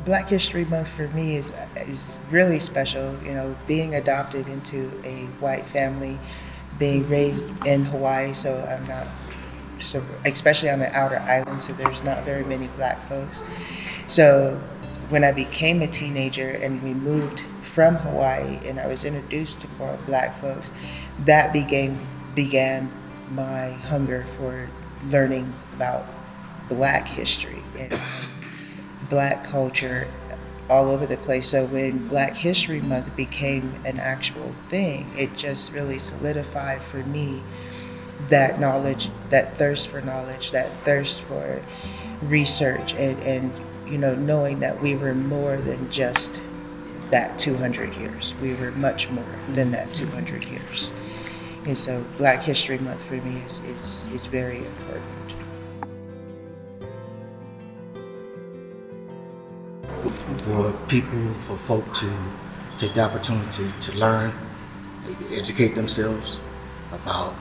Black History Month for me is really special. You know, being adopted into a white family, being raised in Hawaii, so I'm not so especially on the outer islands, so there's not very many black folks. So when I became a teenager and we moved from Hawaii and I was introduced to more black folks, that began my hunger for learning about black history and black culture all over the place. So when Black History Month became an actual thing, it just really solidified for me that knowledge, that thirst for knowledge, that thirst for research, and you know, knowing that we were more than just that 200 years. We were much more than that 200 years. And so Black History Month for me is very important. For people, for folk to take the opportunity to learn, maybe educate themselves about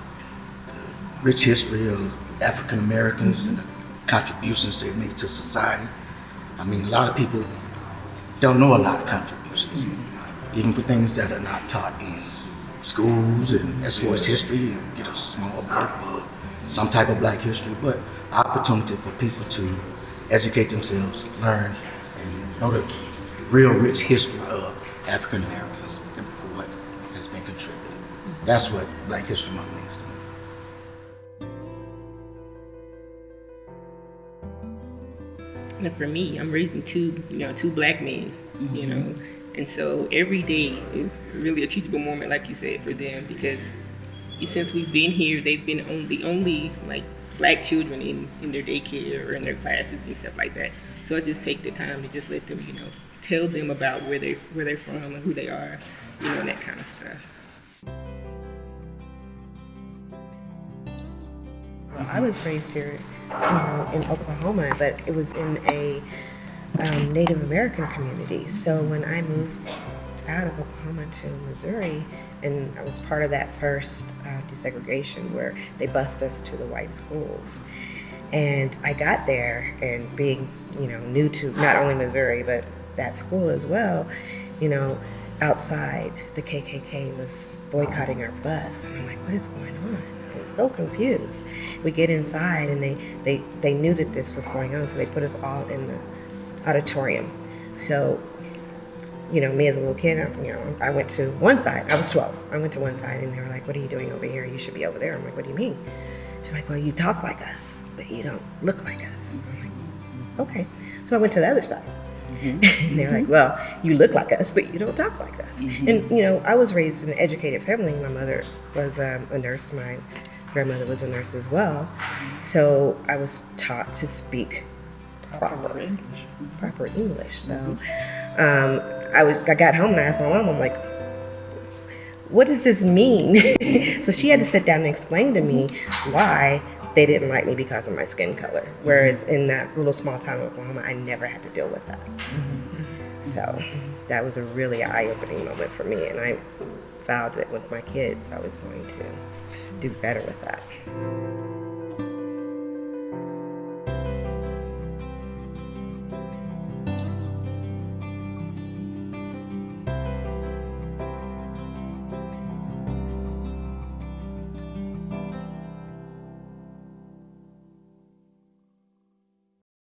the rich history of African Americans and the contributions they've made to society. I mean, a lot of people don't know a lot of contributions, even for things that are not taught in schools. And as far as history, you get a small blurb of some type of black history, but opportunity for people to educate themselves, learn, and know the real rich history of African Americans and for what has been contributed. That's what Black History Month means to me. And for me, I'm raising two black men, you know, and so every day is really a teachable moment, like you said, for them, because since we've been here, they've been the only like black children in their daycare or in their classes and stuff like that. So I just take the time to just let them, you know, tell them about where they're from and who they are, you know, and that kind of stuff. Well, I was raised here, in Oklahoma, but it was in a Native American community. So when I moved out of Oklahoma to Missouri, and I was part of that first desegregation where they bused us to the white schools. And I got there, and being, you know, new to not only Missouri, but that school as well, you know, outside the KKK was boycotting our bus. And I'm like, what is going on? I'm so confused. We get inside, and they knew that this was going on, so they put us all in the auditorium. So, you know, me as a little kid, you know, I went to one side. I was 12. I went to one side, and they were like, what are you doing over here? You should be over there. I'm like, what do you mean? She's like, well, you talk like us, but you don't look like us. I'm like, okay. So I went to the other side. And they're like, well, you look like us, but you don't talk like us. And, you know, I was raised in an educated family. My mother was a nurse. My grandmother was a nurse as well. So I was taught to speak proper English. So I got home and I asked my mom, I'm like, what does this mean? So she had to sit down and explain to me why they didn't like me because of my skin color. Whereas in that little small town of Oklahoma, I never had to deal with that. So that was a really eye-opening moment for me. And I vowed that with my kids, I was going to do better with that.